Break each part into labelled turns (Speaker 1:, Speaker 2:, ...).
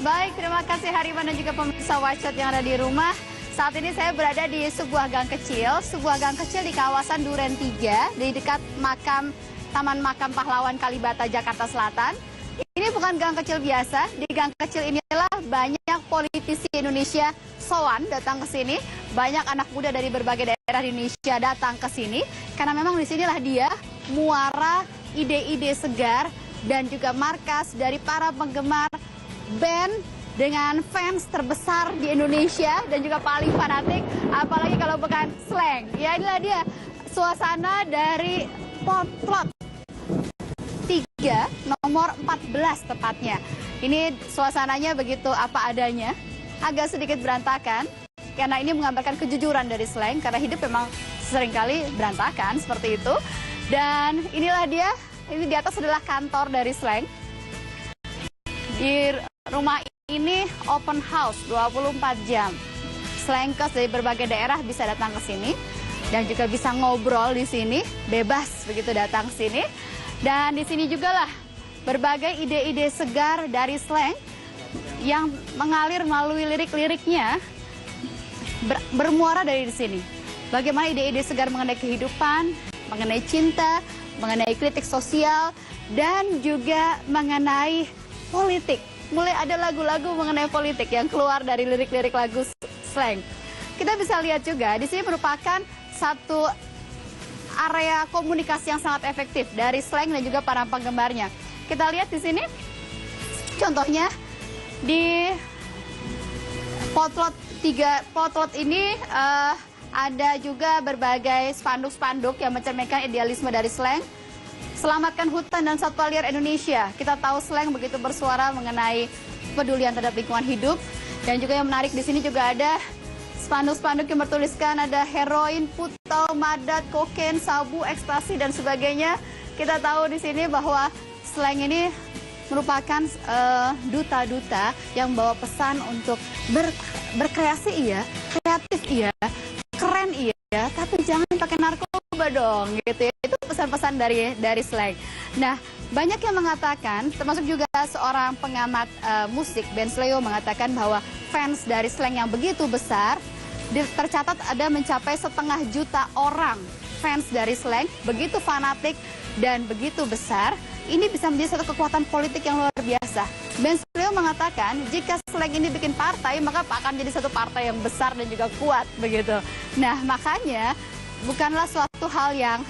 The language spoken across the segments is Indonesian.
Speaker 1: Baik, terima kasih Hariman dan juga pemirsa Watchot yang ada di rumah. Saat ini saya berada di sebuah gang kecil di kawasan Duren 3, di dekat Taman Makam Pahlawan Kalibata, Jakarta Selatan. Ini bukan gang kecil biasa, di gang kecil inilah banyak politisi Indonesia sowan datang ke sini. Banyak anak muda dari berbagai daerah di Indonesia datang ke sini, karena memang di sinilah dia muara ide-ide segar dan juga markas dari para penggemar band dengan fans terbesar di Indonesia dan juga paling fanatik, apalagi kalau bukan Slank. Ya, inilah dia suasana dari Potlot 3 nomor 14 tepatnya. Ini suasananya begitu apa adanya, agak sedikit berantakan karena ini menggambarkan kejujuran dari Slank, karena hidup memang seringkali berantakan seperti itu. Dan inilah dia, ini di atas adalah kantor dari Slank. Di rumah ini open house 24 jam. Slankers dari berbagai daerah bisa datang ke sini dan juga bisa ngobrol di sini, bebas begitu datang ke sini. Dan di sini juga lah berbagai ide-ide segar dari Slank yang mengalir melalui lirik-liriknya bermuara dari di sini. Bagaimana ide-ide segar mengenai kehidupan, mengenai cinta, mengenai kritik sosial, dan juga mengenai politik. Mulai ada lagu-lagu mengenai politik yang keluar dari lirik-lirik lagu Slank. Kita bisa lihat juga di sini merupakan satu area komunikasi yang sangat efektif dari Slank dan juga para penggemarnya. Kita lihat di sini, contohnya di Potlot 3, Potlot ini ada juga berbagai spanduk-spanduk yang mencerminkan idealisme dari Slank. Selamatkan hutan dan satwa liar Indonesia. Kita tahu Slank begitu bersuara mengenai pedulian terhadap lingkungan hidup. Dan juga yang menarik di sini juga ada spanduk-spanduk yang bertuliskan ada heroin, putau, madat, kokain, sabu, ekstasi, dan sebagainya. Kita tahu di sini bahwa Slank ini merupakan duta-duta yang bawa pesan untuk berkreasi iya, kreatif iya, keren iya, tapi jangan pakai narkoba dong, gitu ya. Itu pesan-pesan dari Slank. Nah, banyak yang mengatakan, termasuk juga seorang pengamat musik, Ben Sleo, mengatakan bahwa fans dari Slank yang begitu besar, tercatat ada mencapai 500 juta orang fans dari Slank, begitu fanatik dan begitu besar. Ini bisa menjadi satu kekuatan politik yang luar biasa. Ben Sleo mengatakan, jika Slank ini bikin partai, maka akan jadi satu partai yang besar dan juga kuat, begitu. Nah, makanya bukanlah suatu hal yang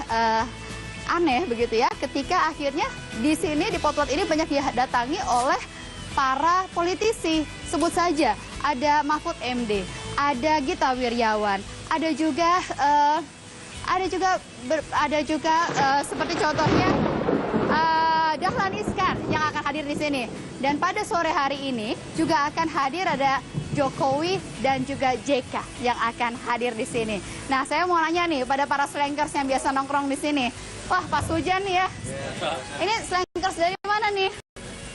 Speaker 1: aneh begitu ya, ketika akhirnya di sini di Potlot ini banyak didatangi oleh para politisi. Sebut saja ada Mahfud MD, ada Gita Wirjawan, ada juga seperti contohnya Dahlan Iskan yang akan hadir di sini. Dan pada sore hari ini juga akan hadir ada Jokowi dan juga JK yang akan hadir di sini. Nah, saya mau nanya nih pada para slankers yang biasa nongkrong di sini. Wah, pas hujan nih ya. Ini slankers dari mana nih?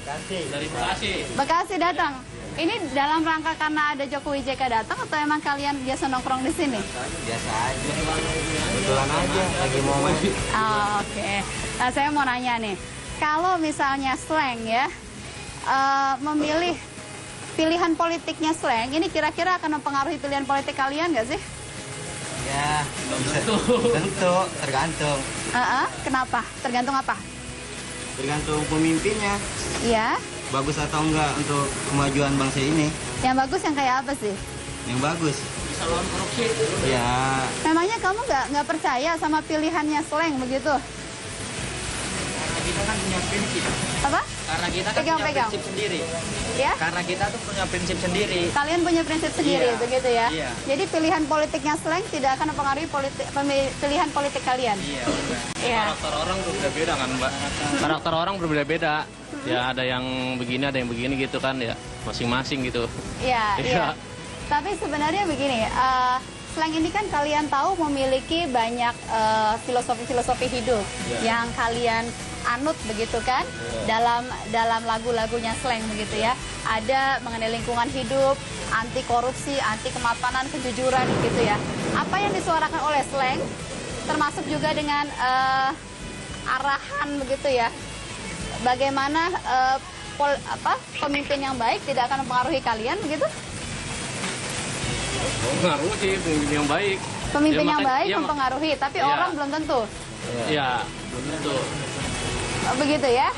Speaker 2: Bekasi.
Speaker 3: Dari Bekasi.
Speaker 1: Bekasi datang. Ini dalam rangka karena ada Jokowi JK datang atau emang kalian biasa nongkrong di sini?
Speaker 2: Biasa aja. Kebetulan aja lagi mau main.
Speaker 1: Oh, oke. Nah, saya mau nanya nih. Kalau misalnya Slank ya memilih pilihan politiknya Slank, ini kira-kira akan mempengaruhi pilihan politik kalian nggak sih?
Speaker 2: Ya, tentu, tergantung.
Speaker 1: Kenapa? Tergantung apa?
Speaker 2: Tergantung pemimpinnya.
Speaker 1: Iya.
Speaker 2: Bagus atau enggak untuk kemajuan bangsa ini.
Speaker 1: Yang bagus yang kayak apa sih?
Speaker 2: Yang bagus.
Speaker 3: Bisa lawan korupsi.
Speaker 2: Ya.
Speaker 1: Memangnya kamu nggak percaya sama pilihannya Slank begitu?
Speaker 3: Karena kita kan punya prinsip.
Speaker 1: Apa?
Speaker 3: Karena kita kan punya prinsip sendiri.
Speaker 1: Ya?
Speaker 3: Karena kita tuh punya prinsip sendiri.
Speaker 1: Kalian punya prinsip sendiri,
Speaker 3: Iya.
Speaker 1: begitu ya?
Speaker 3: Iya.
Speaker 1: Jadi pilihan politiknya Slank tidak akan mempengaruhi pilihan politik kalian?
Speaker 3: Iya.
Speaker 1: Iya.
Speaker 4: Karakter orang berbeda-beda kan, Mbak. Karakter orang berbeda-beda. Ya ada yang begini, ada yang begini gitu kan ya. Masing-masing gitu.
Speaker 1: Iya,
Speaker 4: Iya.
Speaker 1: iya. Tapi sebenarnya begini, Slank ini kan kalian tahu memiliki banyak filosofi-filosofi hidup yang kalian anut begitu kan dalam lagu-lagunya Slank begitu ya. Ada mengenai lingkungan hidup, anti korupsi, anti kemapanan, kejujuran gitu ya. Apa yang disuarakan oleh Slank termasuk juga dengan arahan begitu ya. Bagaimana pemimpin yang baik tidak akan mempengaruhi kalian begitu?
Speaker 4: Pengaruh sih pemimpin yang baik.
Speaker 1: Pemimpin
Speaker 4: Ya,
Speaker 1: yang baik
Speaker 4: ya,
Speaker 1: mempengaruhi, tapi
Speaker 4: ya.
Speaker 1: orang belum tentu.
Speaker 4: Ya, belum tentu.
Speaker 1: Oh, begitu ya?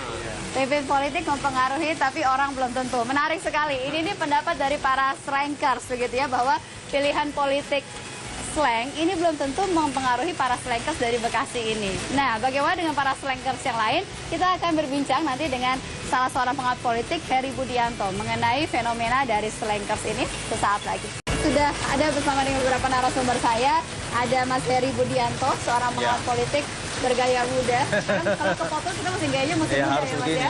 Speaker 1: Pemimpin politik mempengaruhi, tapi orang belum tentu. Menarik sekali. Ini pendapat dari para slankers begitu ya, bahwa pilihan politik slang ini belum tentu mempengaruhi para slankers dari Bekasi ini. Nah, bagaimana dengan para slankers yang lain? Kita akan berbincang nanti dengan salah seorang pengamat politik, Heri Budianto, mengenai fenomena dari slankers ini sesaat lagi. Sudah ada bersama dengan beberapa narasumber saya, ada Mas Heri Budianto, seorang pengamat politik bergaya muda. Kan kalau ke foto kita masih gayanya masih muda
Speaker 2: harus
Speaker 1: ya, Mas
Speaker 2: begini.
Speaker 1: ya.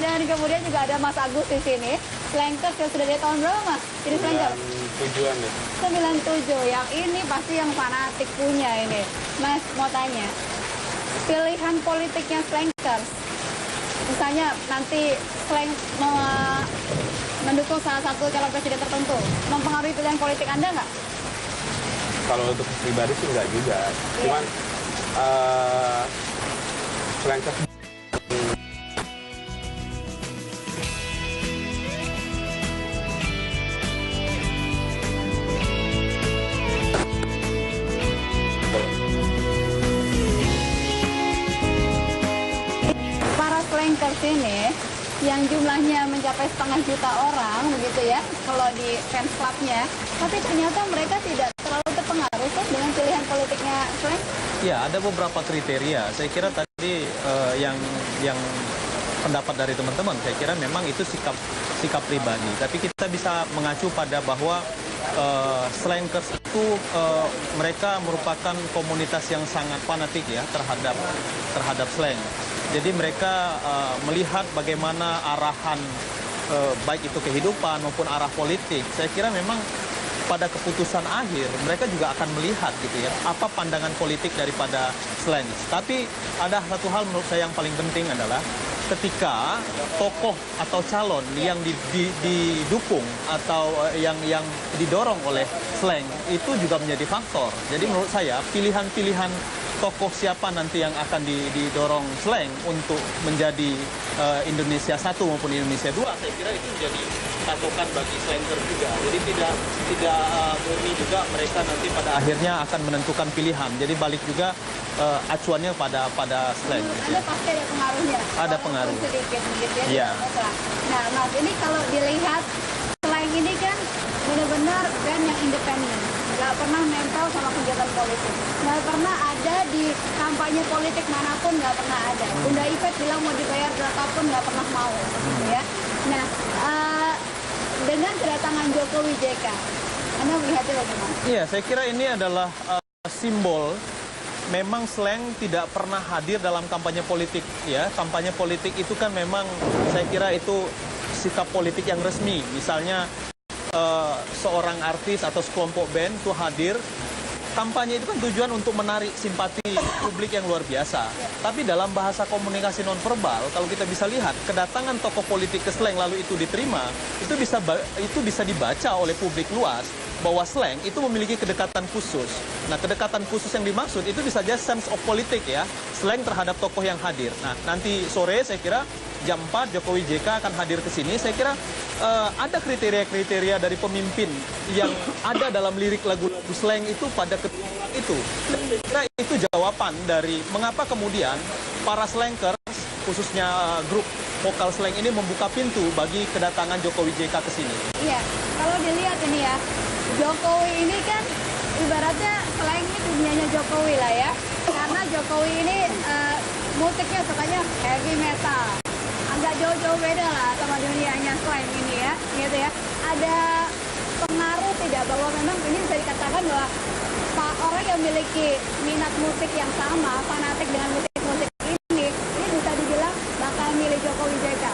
Speaker 1: Dan kemudian juga ada Mas Agus di sini, slankers yang sudah dari tahun berapa, Mas? Jadi slankers?
Speaker 2: 7-an ya.
Speaker 1: 97, yang ini pasti yang fanatik punya ini. Mas, mau tanya, pilihan politiknya slankers, misalnya nanti slang mendukung salah satu calon presiden tertentu, mempengaruhi pilihan politik Anda nggak?
Speaker 2: Kalau untuk pribadi sih enggak juga. Cuman slankers
Speaker 1: Para slankers ini yang jumlahnya mencapai 500 juta orang begitu ya kalau di fans clubnya, tapi ternyata mereka tidak terlalu terpengaruh kok dengan pilihan politiknya slang.
Speaker 5: Ya, ada beberapa kriteria. Saya kira tadi yang pendapat dari teman-teman, saya kira memang itu sikap pribadi. Tapi kita bisa mengacu pada bahwa slankers itu mereka merupakan komunitas yang sangat fanatik ya terhadap slang. Jadi mereka melihat bagaimana arahan baik itu kehidupan maupun arah politik. Saya kira memang pada keputusan akhir mereka juga akan melihat gitu ya apa pandangan politik daripada slang. Tapi ada satu hal menurut saya yang paling penting adalah ketika tokoh atau calon yang didukung atau yang didorong oleh slang itu juga menjadi faktor. Jadi menurut saya pilihan-pilihan tokoh siapa nanti yang akan didorong slang untuk menjadi Indonesia 1 maupun Indonesia 2, saya kira itu menjadi patokan bagi slanger juga. Jadi tidak murni juga mereka nanti pada akhirnya akan menentukan pilihan. Jadi balik juga acuannya pada slang.
Speaker 1: Ada pasti ada pengaruhnya.
Speaker 5: Ada
Speaker 1: Walaupun
Speaker 5: pengaruh.
Speaker 1: sedikit begitu ya.
Speaker 5: Iya.
Speaker 1: Nah, Mas, ini kalau dilihat slang ini kan benar-benar band yang independen, nggak pernah nempel sama kegiatan politik, nggak pernah ada di kampanye politik manapun, nggak pernah ada. Bunda Ipet bilang mau dibayar berapapun nggak pernah mau, ya. Nah, dengan kedatangan Jokowi JK, Anda melihatnya bagaimana?
Speaker 5: Iya, saya kira ini adalah simbol. Memang slang tidak pernah hadir dalam kampanye politik ya. Kampanye politik itu kan memang saya kira itu sikap politik yang resmi. Misalnya seorang artis atau sekelompok band itu hadir, kampanye itu kan tujuan untuk menarik simpati publik yang luar biasa. Tapi dalam bahasa komunikasi nonverbal, kalau kita bisa lihat kedatangan tokoh politik ke slang lalu itu diterima, itu bisa dibaca oleh publik luas bahwa slang itu memiliki kedekatan khusus. Nah, kedekatan khusus yang dimaksud itu bisa saja sense of politik ya, slang terhadap tokoh yang hadir. Nah, nanti sore saya kira jam 4 Jokowi JK akan hadir ke sini. Saya kira ada kriteria-kriteria dari pemimpin yang ada dalam lirik lagu-lagu slang itu pada kedua orang itu. Dan saya kira itu jawaban dari mengapa kemudian para slankers, khususnya grup vokal slang ini membuka pintu bagi kedatangan Jokowi JK ke sini.
Speaker 1: Iya, kalau dilihat ini ya, Jokowi ini kan ibaratnya slang ini dunianya Jokowi lah ya. Karena Jokowi ini musiknya sukanya heavy metal. Agak jauh-jauh beda lah sama dunianya slang ini ya, gitu ya. Ada pengaruh tidak bahwa memang ini bisa dikatakan bahwa orang yang memiliki minat musik yang sama, fanatik dengan musik-musik ini bisa dibilang bakal milih Jokowi JK?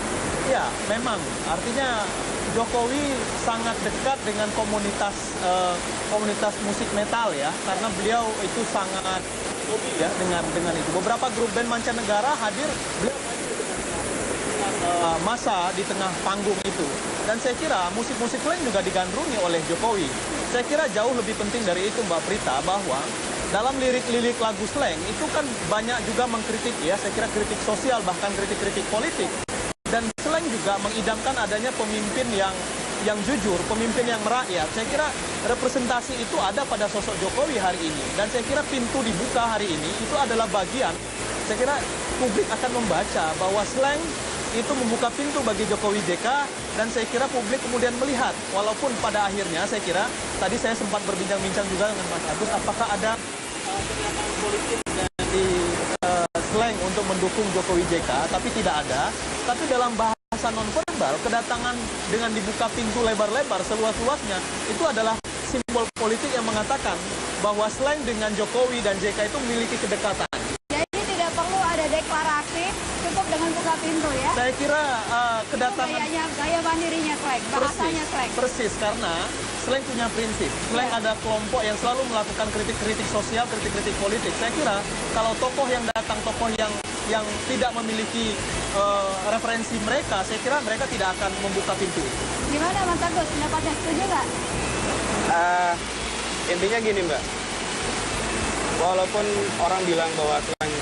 Speaker 5: Ya, memang. Artinya Jokowi sangat dekat dengan komunitas musik metal ya, karena beliau itu sangat hobi ya dengan itu. Beberapa grup band mancanegara hadir, beliau masa di tengah panggung itu. Dan saya kira musik-musik lain juga digandrungi oleh Jokowi. Saya kira jauh lebih penting dari itu Mbak Prita, bahwa dalam lirik-lirik lagu slang itu kan banyak juga mengkritik ya, saya kira kritik sosial bahkan kritik-kritik politik. Dan selain juga mengidamkan adanya pemimpin yang jujur, pemimpin yang merakyat. Saya kira representasi itu ada pada sosok Jokowi hari ini. Dan saya kira pintu dibuka hari ini itu adalah bagian, saya kira publik akan membaca bahwa slang itu membuka pintu bagi Jokowi JK, dan saya kira publik kemudian melihat, walaupun pada akhirnya saya kira, tadi saya sempat berbincang-bincang juga dengan Mas Agus, apakah ada pernyataan politik dari slang untuk mendukung Jokowi JK, tapi tidak ada. Tapi dalam bahasa nonverbal, kedatangan dengan dibuka pintu lebar-lebar seluas-luasnya, itu adalah simbol politik yang mengatakan bahwa slang dengan Jokowi dan JK itu memiliki kedekatan.
Speaker 1: Jadi tidak perlu ada deklarasi, cukup dengan buka pintu ya.
Speaker 5: Saya kira kedatangan
Speaker 1: Gaya mandirinya slang, bahasanya slang.
Speaker 5: Persis, karena slang punya prinsip. Slang ada kelompok yang selalu melakukan kritik-kritik sosial, kritik-kritik politik. Saya kira kalau tokoh yang datang, tokoh yang tidak memiliki referensi mereka, saya kira mereka tidak akan membuka pintu.
Speaker 1: Gimana Mas Agus, pendapatnya setuju nggak?
Speaker 2: Intinya gini Mbak, walaupun orang bilang bahwa slang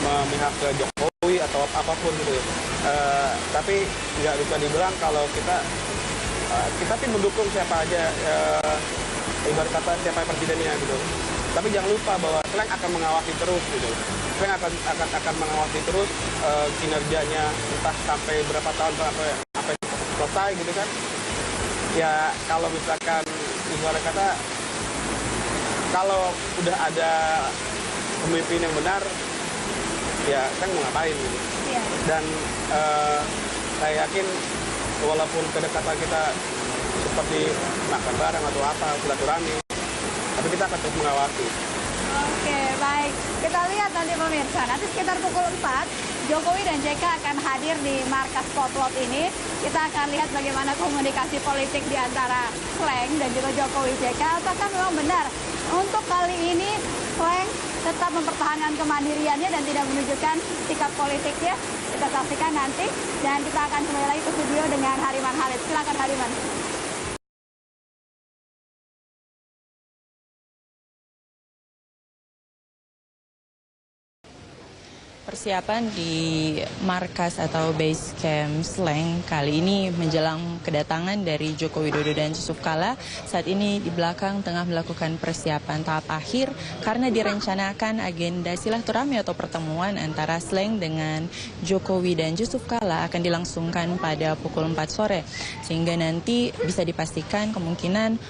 Speaker 2: memihak ke Jokowi atau apapun gitu ya, tapi nggak bisa dibilang kalau kita sih mendukung siapa aja, ibarat kata siapa presidennya gitu. Tapi jangan lupa bahwa slang akan mengawasi terus gitu. Slang akan mengawasi terus kinerjanya, entah sampai berapa tahun sampai selesai gitu kan. Ya kalau misalkan ibarat kata kalau udah ada pemimpin yang benar, ya slang mau ngapain gitu.
Speaker 1: Iya.
Speaker 2: Dan saya yakin walaupun kedekatan kita seperti makan bareng atau apa, silaturahmi, tapi kita akan terus mengawasi.
Speaker 1: Oke, baik. Kita lihat nanti pemirsa, nanti sekitar pukul 4, Jokowi dan JK akan hadir di markas Potlot ini. Kita akan lihat bagaimana komunikasi politik di antara slang dan juga Jokowi JK. Apakah memang benar untuk kali ini slang tetap mempertahankan kemandiriannya dan tidak menunjukkan sikap politiknya? Kita saksikan nanti, dan kita akan kembali lagi ke studio dengan Hariman Halid. Silakan Hariman.
Speaker 6: Persiapan di markas atau base camp slang kali ini menjelang kedatangan dari Joko Widodo dan Yusuf Kala. Saat ini di belakang tengah melakukan persiapan tahap akhir karena direncanakan agenda silaturahmi atau pertemuan antara slang dengan Jokowi dan Yusuf Kala akan dilangsungkan pada pukul 4 sore. Sehingga nanti bisa dipastikan kemungkinan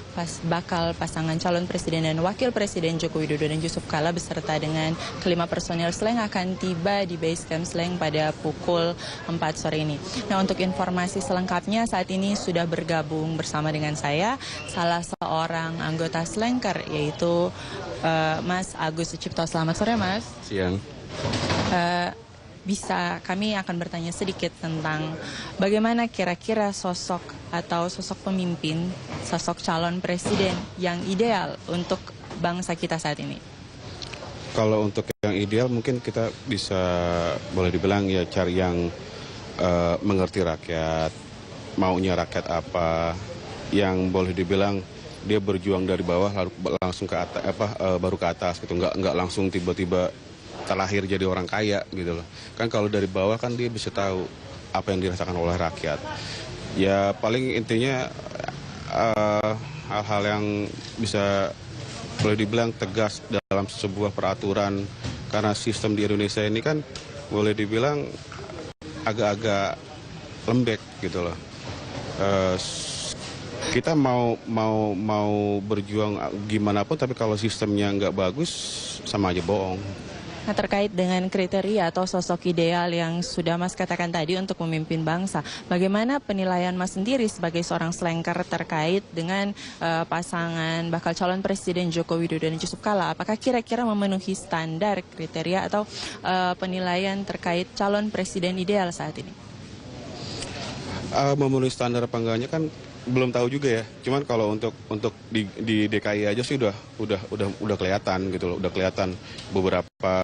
Speaker 6: bakal pasangan calon presiden dan wakil presiden Joko Widodo dan Yusuf Kala beserta dengan kelima personil slang akan tiba di base camp slang pada pukul 4 sore ini. Nah, untuk informasi selengkapnya saat ini sudah bergabung bersama dengan saya salah seorang anggota Slangker, yaitu Mas Agus Sucipto. Selamat sore Mas.
Speaker 7: Siang.
Speaker 6: Kami akan bertanya sedikit tentang bagaimana kira-kira sosok atau sosok pemimpin, sosok calon presiden yang ideal untuk bangsa kita saat ini.
Speaker 7: Kalau untuk yang ideal mungkin kita bisa boleh dibilang ya cari yang mengerti rakyat, maunya rakyat apa, yang boleh dibilang dia berjuang dari bawah lalu langsung ke atas, baru ke atas gitu, nggak langsung tiba-tiba terlahir jadi orang kaya gitu loh. Kan kalau dari bawah kan dia bisa tahu apa yang dirasakan oleh rakyat. Ya paling intinya hal-hal yang bisa boleh dibilang tegas dalam sebuah peraturan, karena sistem di Indonesia ini kan boleh dibilang agak-agak lembek gitu loh. Kita mau berjuang gimana pun, tapi kalau sistemnya nggak bagus sama aja bohong.
Speaker 6: Nah, terkait dengan kriteria atau sosok ideal yang sudah Mas katakan tadi untuk memimpin bangsa, bagaimana penilaian Mas sendiri sebagai seorang slangker terkait dengan pasangan bakal calon presiden Joko Widodo dan Yusuf Kala? Apakah kira-kira memenuhi standar kriteria atau penilaian terkait calon presiden ideal saat ini?
Speaker 7: Memenuhi standar apa enggaknya kan belum tahu juga ya. Cuman kalau untuk di DKI aja sih udah kelihatan gitu loh, udah kelihatan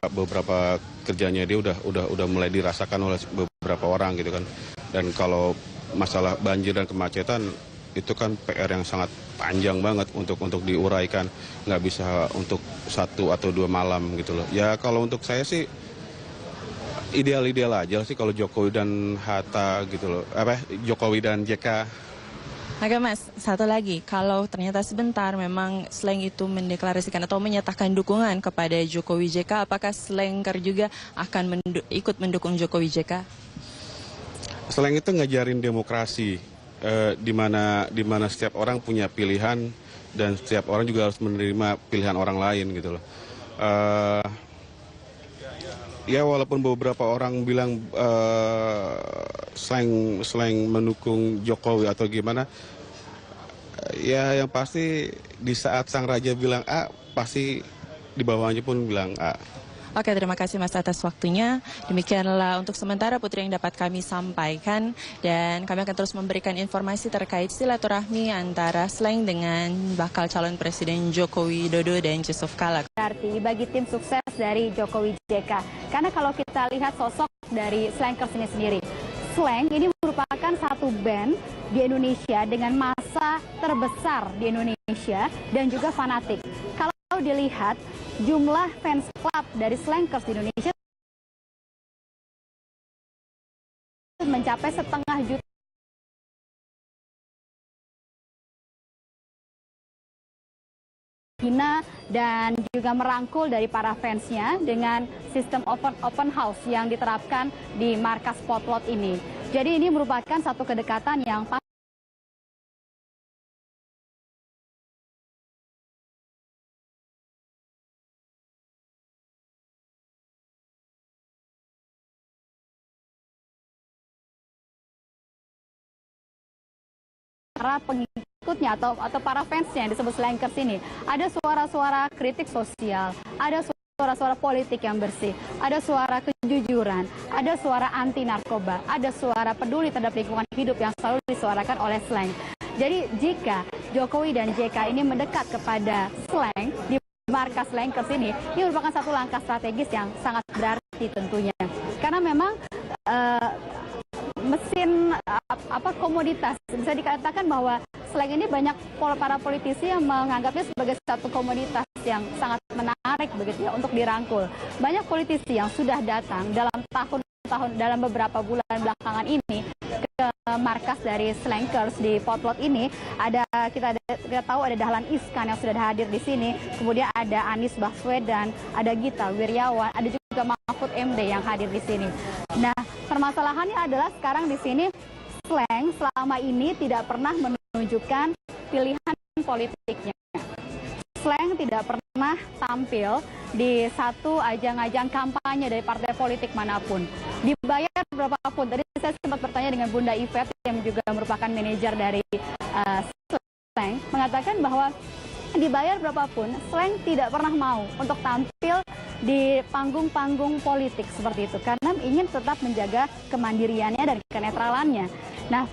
Speaker 7: beberapa kerjanya dia udah mulai dirasakan oleh beberapa orang gitu kan. Dan kalau masalah banjir dan kemacetan itu kan PR yang sangat panjang banget untuk diuraikan, nggak bisa untuk 1 atau 2 malam gitu loh. Ya kalau untuk saya sih Ideal-ideal aja sih kalau Jokowi dan Hatta gitu loh. Jokowi dan JK.
Speaker 6: Oke Mas, satu lagi, kalau ternyata sebentar memang Slank itu mendeklarasikan atau menyatakan dukungan kepada Jokowi JK, apakah Slanker juga akan ikut mendukung Jokowi JK?
Speaker 7: Slank itu ngajarin demokrasi, di mana setiap orang punya pilihan dan setiap orang juga harus menerima pilihan orang lain gitu loh. Ya walaupun beberapa orang bilang slang mendukung Jokowi atau gimana, ya yang pasti di saat sang raja bilang A, pasti di bawahnya pun bilang A.
Speaker 6: Oke, terima kasih Mas atas waktunya. Demikianlah untuk sementara Putri yang dapat kami sampaikan, dan kami akan terus memberikan informasi terkait silaturahmi antara Slank dengan bakal calon Presiden Joko Widodo dan Yusuf Kala.
Speaker 1: Berarti bagi tim sukses dari Jokowi JK. Karena kalau kita lihat sosok dari Slankers ini sendiri, Slank ini merupakan satu band di Indonesia dengan massa terbesar di Indonesia dan juga fanatik. Kalau dilihat jumlah fans club dari Slankers di Indonesia mencapai 1,5 juta. Dan juga merangkul dari para fansnya dengan sistem open house yang diterapkan di markas Potlot ini. Jadi ini merupakan satu kedekatan yang para pengikutnya atau para fansnya yang disebut Slankers ini. Ada suara-suara kritik sosial, ada suara-suara politik yang bersih, ada suara kejujuran, ada suara anti narkoba, ada suara peduli terhadap lingkungan hidup yang selalu disuarakan oleh Slank. Jadi jika Jokowi dan JK ini mendekat kepada Slank di markas Slankers ini merupakan satu langkah strategis yang sangat berarti tentunya. Karena memang mesin komoditas, bisa dikatakan bahwa Slank ini banyak para politisi yang menganggapnya sebagai satu komoditas yang sangat menarik begitu ya untuk dirangkul. Banyak politisi yang sudah datang dalam beberapa bulan belakangan ini ke markas dari Slankers di Potlot ini. Kita tahu ada Dahlan Iskan yang sudah hadir di sini, kemudian ada Anies Baswedan, ada Gita Wirjawan, ada juga Mahfud MD yang hadir di sini. Nah, permasalahannya adalah sekarang di sini Slank selama ini tidak pernah menunjukkan pilihan politiknya. Slank tidak pernah tampil di satu ajang-ajang kampanye dari partai politik manapun. Dibayar berapapun. Tadi saya sempat bertanya dengan Bunda Yvette yang juga merupakan manajer dari Slank, mengatakan bahwa dibayar berapapun, Slank tidak pernah mau untuk tampil di panggung-panggung politik seperti itu, karena ingin tetap menjaga kemandiriannya dan kenetralannya. Nah,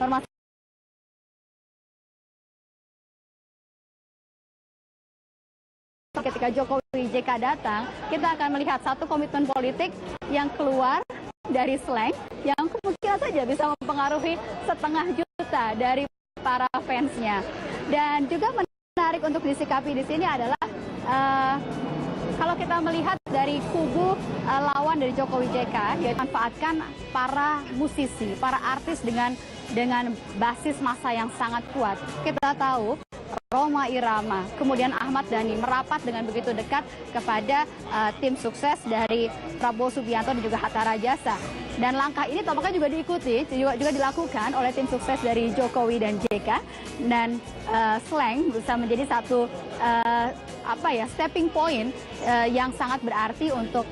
Speaker 1: ketika Jokowi JK datang, kita akan melihat satu komitmen politik yang keluar dari Slank yang kemungkinan saja bisa mempengaruhi 1,5 juta dari para fansnya. Dan juga menarik untuk disikapi di sini adalah kalau kita melihat dari kubu lawan dari Jokowi JK, yaitu manfaatkan para musisi, para artis dengan basis massa yang sangat kuat. Kita tahu Rhoma Irama, kemudian Ahmad Dhani merapat dengan begitu dekat kepada tim sukses dari Prabowo Subianto dan juga Hatta Rajasa. Dan langkah ini tampaknya juga diikuti, juga dilakukan oleh tim sukses dari Jokowi dan JK. Dan Slank bisa menjadi satu stepping point yang sangat berarti untuk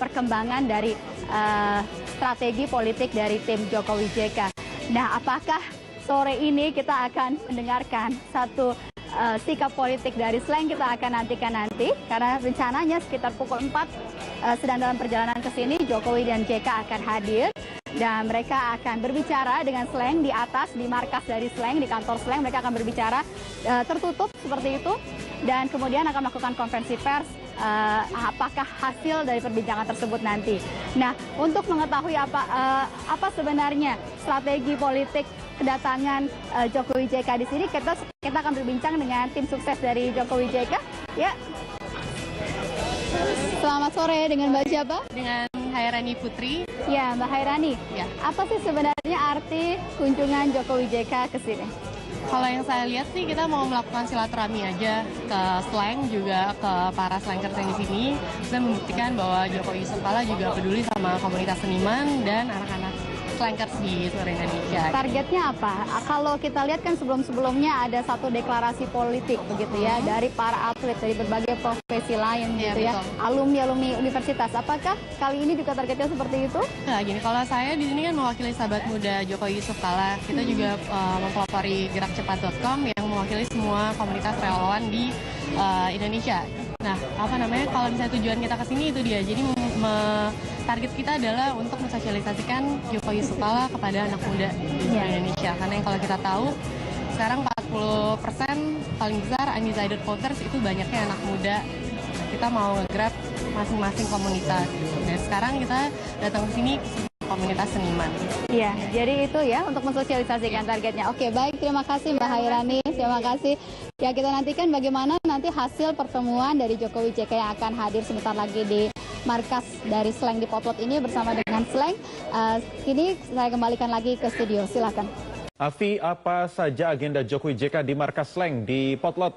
Speaker 1: perkembangan dari strategi politik dari tim Jokowi JK. Nah, apakah sore ini kita akan mendengarkan satu sikap politik dari Slank? Kita akan nantikan nanti, karena rencananya sekitar pukul 4 sedang dalam perjalanan ke sini, Jokowi dan JK akan hadir. Dan mereka akan berbicara dengan Slank di atas, di markas dari Slank, di kantor Slank. Mereka akan berbicara tertutup seperti itu. Dan kemudian akan melakukan konferensi pers apakah hasil dari perbincangan tersebut nanti. Nah, untuk mengetahui apa sebenarnya strategi politik kedatangan Jokowi JK di sini, kita akan berbincang dengan tim sukses dari Jokowi JK. Ya. Selamat sore, dengan Mbak siapa?
Speaker 8: Dengan Hairani Putri.
Speaker 1: Ya, Mbak Hairani.
Speaker 8: Ya.
Speaker 1: Apa sih sebenarnya arti kunjungan Jokowi JK ke sini?
Speaker 8: Kalau yang saya lihat sih kita mau melakukan silaturahmi aja ke Slank, juga ke para slankers yang di sini. Bisa membuktikan bahwa Jokowi Yusuf Kala juga peduli sama komunitas seniman dan anak-anak slankers di seluruh Indonesia.
Speaker 1: Targetnya apa? Kalau kita lihat kan sebelum-sebelumnya ada satu deklarasi politik begitu ya dari para atlet dari berbagai profesi lain
Speaker 8: Iya,
Speaker 1: gitu ya,
Speaker 8: betul.
Speaker 1: alumni universitas. Apakah kali ini juga targetnya seperti itu?
Speaker 8: Nah, gini, kalau saya di sini kan mewakili sahabat muda Jokowi Yusuf Kala. Kita juga mempelopori gerakcepat.com yang mewakili semua komunitas relawan di Indonesia. Nah, kalau misalnya tujuan kita ke sini itu dia. Jadi target kita adalah untuk mensosialisasikan Jokowi Yusuf Kala kepada anak muda di seluruh Indonesia. Karena yang kalau kita tahu sekarang 40% paling besar undecided voters itu banyaknya anak muda. Nah, kita mau nge-grab masing-masing komunitas. Dan sekarang kita datang ke sini komunitas seniman.
Speaker 1: Iya, jadi itu ya untuk mensosialisasikan targetnya. Oke, baik, terima kasih Mbak Hairani, terima kasih. Ya, kita nantikan bagaimana nanti hasil pertemuan dari Jokowi JK yang akan hadir sebentar lagi di markas dari Slank di Potlot ini bersama dengan Slank. Kini saya kembalikan lagi ke studio, silakan.
Speaker 9: Afi, apa saja agenda Jokowi JK di markas Slank di Potlot?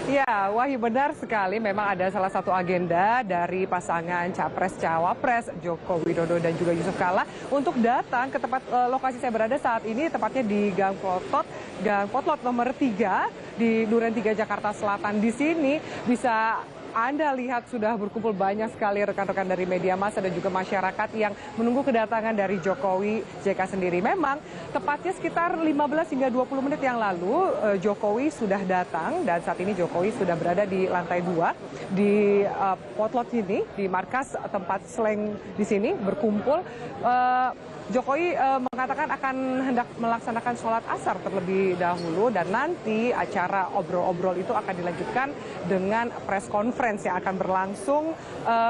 Speaker 10: Ya, Wahyu, benar sekali. Memang ada salah satu agenda dari pasangan Capres-Cawapres Joko Widodo dan juga Yusuf Kala untuk datang ke tempat lokasi saya berada saat ini, tepatnya di Gang Potlot nomor 3 di Duren 3 Jakarta Selatan. Di sini bisa Anda lihat sudah berkumpul banyak sekali rekan-rekan dari media massa dan juga masyarakat yang menunggu kedatangan dari Jokowi JK sendiri. Memang tepatnya sekitar 15 hingga 20 menit yang lalu Jokowi sudah datang dan saat ini Jokowi sudah berada di lantai 2 di Potlot ini, di markas tempat Slank di sini berkumpul. Jokowi mengatakan akan hendak melaksanakan sholat asar terlebih dahulu dan nanti acara obrol-obrol itu akan dilanjutkan dengan press conference yang akan berlangsung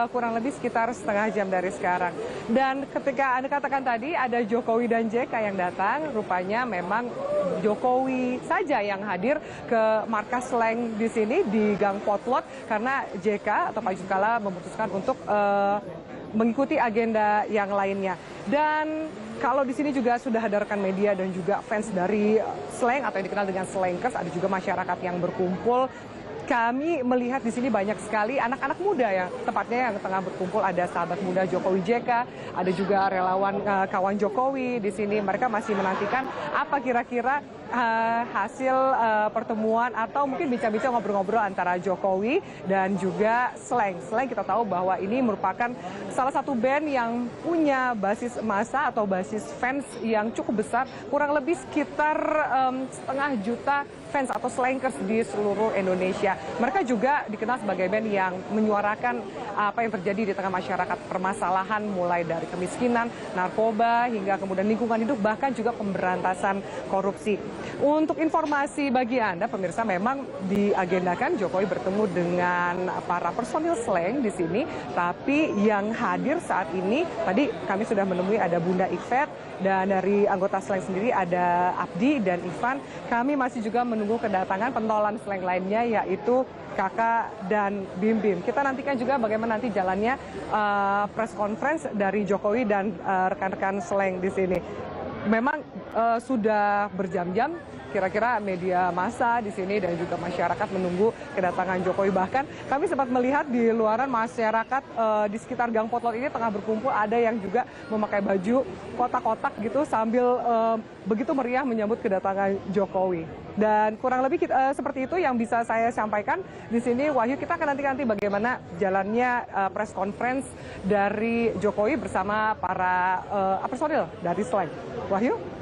Speaker 10: kurang lebih sekitar setengah jam dari sekarang. Dan ketika Anda katakan tadi ada Jokowi dan JK yang datang, rupanya memang Jokowi saja yang hadir ke markas Slank di sini di Gang Potlot karena JK atau Pak Yusuf Kala memutuskan untuk mengikuti agenda yang lainnya. Dan kalau di sini juga sudah ada rekan media dan juga fans dari Slank atau yang dikenal dengan Slankers, ada juga masyarakat yang berkumpul. Kami melihat di sini banyak sekali anak-anak muda ya, tepatnya yang tengah berkumpul. Ada sahabat muda Jokowi JK, ada juga relawan kawan Jokowi di sini. Mereka masih menantikan apa kira-kira hasil pertemuan atau mungkin bincang-bincang ngobrol-ngobrol antara Jokowi dan juga Slank. Slank kita tahu bahwa ini merupakan salah satu band yang punya basis massa atau basis fans yang cukup besar, kurang lebih sekitar 500 juta fans atau slankers di seluruh Indonesia. Mereka juga dikenal sebagai band yang menyuarakan apa yang terjadi di tengah masyarakat, permasalahan mulai dari kemiskinan, narkoba, hingga kemudian lingkungan hidup, bahkan juga pemberantasan korupsi. Untuk informasi bagi Anda, pemirsa, memang diagendakan Jokowi bertemu dengan para personil Slank di sini, tapi yang hadir saat ini, tadi kami sudah menemui ada Bunda Ikvet, dan dari anggota Slank sendiri ada Abdi dan Ivan. Kami masih juga menunggu kedatangan pentolan Slank lainnya, yaitu Kakak dan Bim Bim. Kita nantikan juga bagaimana nanti jalannya press conference dari Jokowi dan rekan-rekan Slank di sini. Memang sudah berjam-jam kira-kira media massa di sini dan juga masyarakat menunggu kedatangan Jokowi. Bahkan kami sempat melihat di luaran masyarakat di sekitar Gang Potlot ini tengah berkumpul, ada yang juga memakai baju kotak-kotak gitu sambil begitu meriah menyambut kedatangan Jokowi. Dan kurang lebih seperti itu yang bisa saya sampaikan di sini. Wahyu, kita akan nanti bagaimana jalannya press conference dari Jokowi bersama para personil dari Slank. Wahyu?